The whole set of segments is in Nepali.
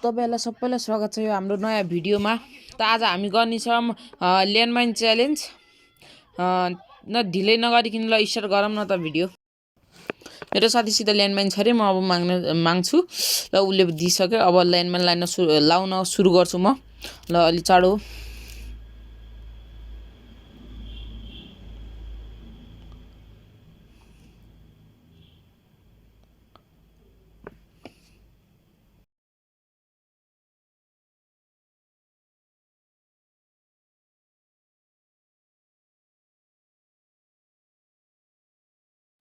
तपाईहरुलाई सबैलाई स्वागत छ यो हाम्रो नयाँ भिडियोमा। त आज हामी गर्नेछौं ल्यान्डमाइन च्यालेन्ज। न ढिलै नगरिकिन ल स्टार्ट गरौँ न त भिडियो। मेरो साथीसित ल्यान्डमाइन छ रे, म अब माग्छु ल। उले दिइसक्यो, अब ल्यान्डमाइन लाउन सुरु गर्छु म ल। अलि चाँडो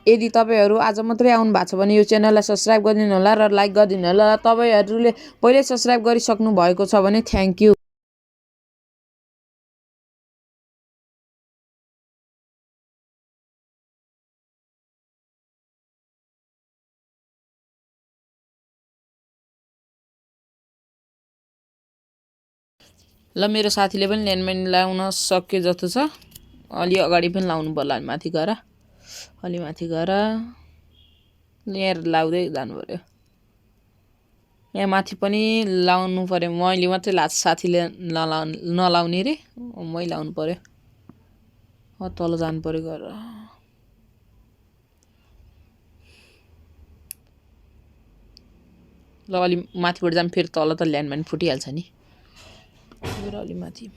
यदि तपाईहरु आज मात्रै आउनु भएको छ भने यो च्यानललाई सब्स्क्राइब गरिदिनु होला र लाइक गरिदिनु होला। तपाईहरुले पहिले सब्स्क्राइब गरिसक्नु भएको छ भने थ्यांक यू। ल मेरो साथीले पनि ल्यान्डमाइन लाउन सक्यो जस्तो छ। अलि अगाडि पनि लाउनु पर्ला, माथि गएर अलि माथि गएर यहाँ लाउँदै जानु पर्यो। यहाँ माथि पनि लाउनु पर्यो, मैले मात्रै लाछु, साथीले नलाउने रे, मै लाउनु पर्यो। तल जानु पर्यो गएर। ल अलि माथिबाट जाम, फेरि तल त ल्यान्डमाइन फुटिहाल्छ नि। अलि माथि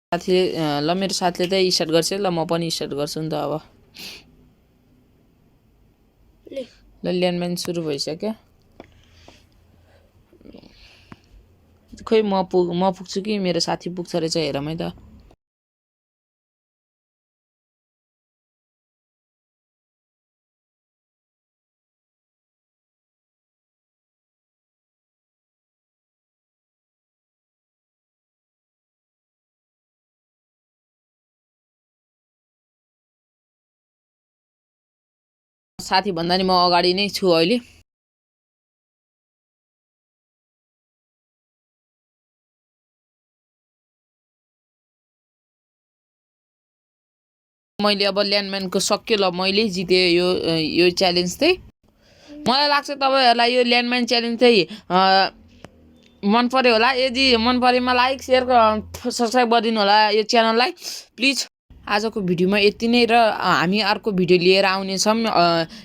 साथीले ल मेरो साथीले त स्टार्ट गर्छ ल, म पनि स्टार्ट गर्छु नि त अब। ल ल्यान्डमाइन सुरु भइसक्यो। खोइ म पुग्छु कि मेरो साथी पुग्छ रहेछ, हेरौँ है त। साथी भन्दा नि म अगाडि नै छु अहिले। मैले अब ल्यान्डमाइनको सक्यो ल, मैले जिते यो च्यालेन्ज चाहिँ। मलाई लाग्छ तपाईहरुलाई यो ल्यान्डमाइन च्यालेन्ज चाहिँ मन पर्यो होला। यदि मन परेमा लाइक शेयर सब्स्क्राइब गरिदिनु होला यो च्यानललाई प्लिज। आजको भिडियोमा यति नै, र हामी अर्को भिडियो लिएर आउनेछौँ।